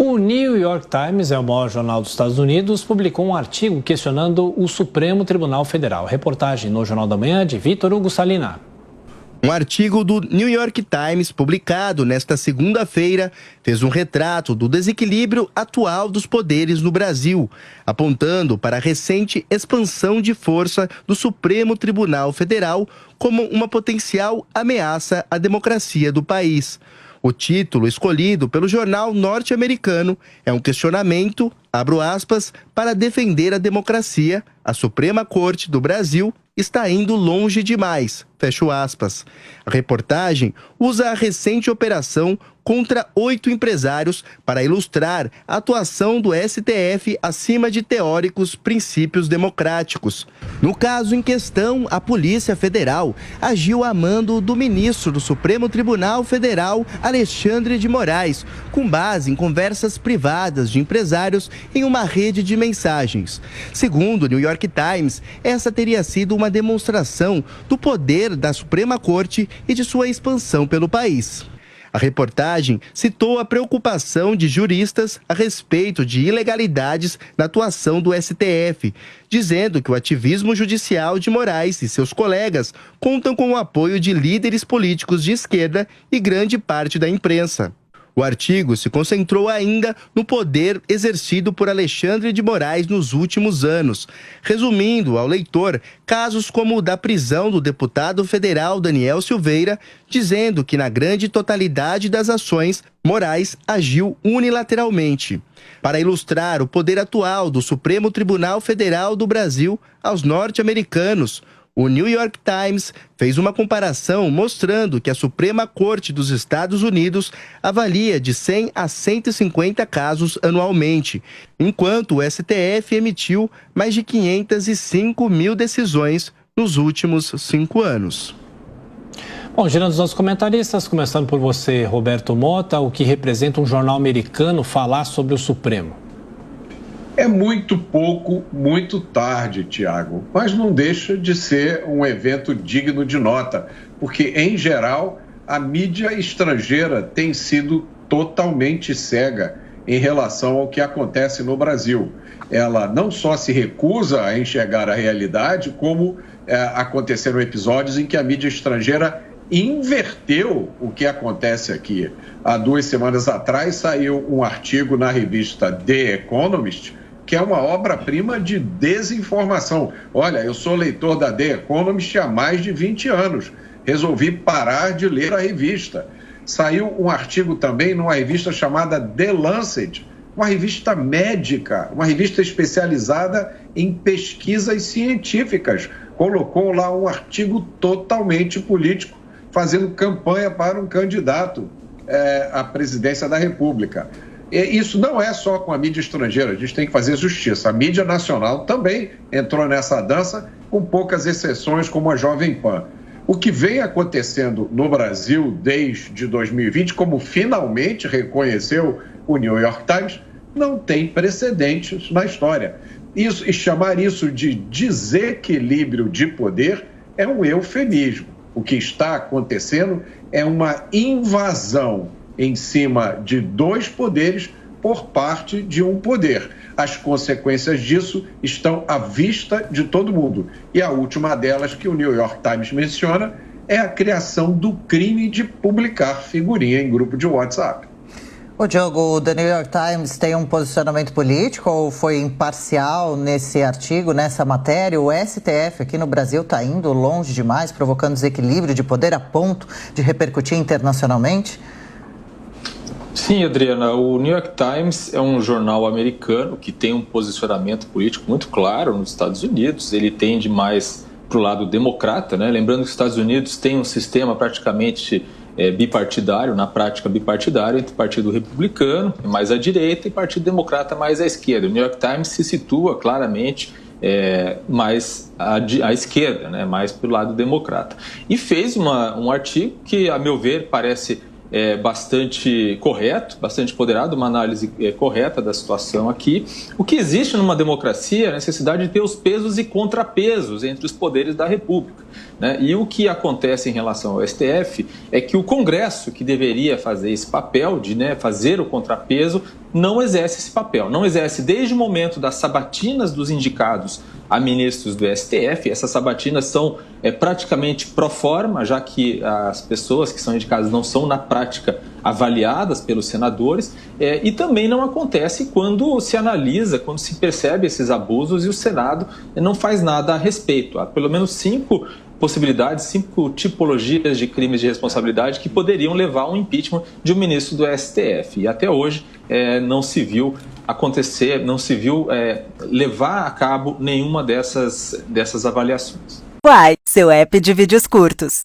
O New York Times, é o maior jornal dos Estados Unidos, publicou um artigo questionando o Supremo Tribunal Federal. Reportagem no Jornal da Manhã de Vitor Hugo Salina. Um artigo do New York Times, publicado nesta segunda-feira, fez um retrato do desequilíbrio atual dos poderes no Brasil, apontando para a recente expansão de força do Supremo Tribunal Federal como uma potencial ameaça à democracia do país. O título escolhido pelo jornal norte-americano é um questionamento, abro aspas, para defender a democracia. A Suprema Corte do Brasil está indo longe demais, fecho aspas. A reportagem usa a recente operação contra 8 empresários para ilustrar a atuação do STF acima de teóricos princípios democráticos. No caso em questão, a Polícia Federal agiu a mando do ministro do Supremo Tribunal Federal, Alexandre de Moraes, com base em conversas privadas de empresários em uma rede de mensagens. Segundo o New York Times, essa teria sido uma demonstração do poder da Suprema Corte e de sua expansão pelo país. A reportagem citou a preocupação de juristas a respeito de ilegalidades na atuação do STF, dizendo que o ativismo judicial de Moraes e seus colegas contam com o apoio de líderes políticos de esquerda e grande parte da imprensa. O artigo se concentrou ainda no poder exercido por Alexandre de Moraes nos últimos anos, resumindo ao leitor casos como o da prisão do deputado federal Daniel Silveira, dizendo que na grande totalidade das ações, Moraes agiu unilateralmente. Para ilustrar o poder atual do Supremo Tribunal Federal do Brasil aos norte-americanos, o New York Times fez uma comparação mostrando que a Suprema Corte dos Estados Unidos avalia de 100 a 150 casos anualmente, enquanto o STF emitiu mais de 505 mil decisões nos últimos 5 anos. Bom, girando os nossos comentaristas, começando por você, Roberto Mota, o que representa um jornal americano falar sobre o Supremo? É muito pouco, muito tarde, Tiago, mas não deixa de ser um evento digno de nota, porque, em geral, a mídia estrangeira tem sido totalmente cega em relação ao que acontece no Brasil. Ela não só se recusa a enxergar a realidade, como aconteceram episódios em que a mídia estrangeira inverteu o que acontece aqui. Há 2 semanas atrás saiu um artigo na revista The Economist, que é uma obra-prima de desinformação. Olha, eu sou leitor da The Economist há mais de 20 anos. Resolvi parar de ler a revista. Saiu um artigo também numa revista chamada The Lancet, uma revista médica, uma revista especializada em pesquisas científicas. Colocou lá um artigo totalmente político, fazendo campanha para um candidato à presidência da República. Isso não é só com a mídia estrangeira, a gente tem que fazer justiça. A mídia nacional também entrou nessa dança, com poucas exceções, como a Jovem Pan. O que vem acontecendo no Brasil desde 2020, como finalmente reconheceu o New York Times, não tem precedentes na história. E chamar isso de desequilíbrio de poder é um eufemismo. O que está acontecendo é uma invasão em cima de 2 poderes por parte de um poder. As consequências disso estão à vista de todo mundo. E a última delas, que o New York Times menciona, é a criação do crime de publicar figurinha em grupo de WhatsApp. Ô Diogo, o The New York Times tem um posicionamento político ou foi imparcial nesse artigo, nessa matéria? O STF aqui no Brasil está indo longe demais, provocando desequilíbrio de poder a ponto de repercutir internacionalmente? Sim, Adriana, o New York Times é um jornal americano que tem um posicionamento político muito claro nos Estados Unidos. Ele tende mais para o lado democrata, né? Lembrando que os Estados Unidos têm um sistema praticamente bipartidário, na prática bipartidário, entre Partido Republicano, mais à direita, e Partido Democrata, mais à esquerda. O New York Times se situa claramente mais à esquerda, né? Mais para o lado democrata. E fez um artigo que, a meu ver, parece bastante correto, bastante ponderado, uma análise correta da situação aqui. O que existe numa democracia é a necessidade de ter os pesos e contrapesos entre os poderes da República, né? E o que acontece em relação ao STF é que o Congresso, que deveria fazer esse papel de, né, fazer o contrapeso, não exerce esse papel. Não exerce desde o momento das sabatinas dos indicados a ministros do STF. Essas sabatinas são praticamente pro forma, já que as pessoas que são indicadas não são, na prática, avaliadas pelos senadores, e também não acontece quando se analisa, quando se percebe esses abusos e o Senado não faz nada a respeito. Há pelo menos 5 possibilidades, 5 tipologias de crimes de responsabilidade que poderiam levar ao impeachment de um ministro do STF. E até hoje não se viu acontecer, não se viu levar a cabo nenhuma dessas avaliações. Uai, seu app de vídeos curtos.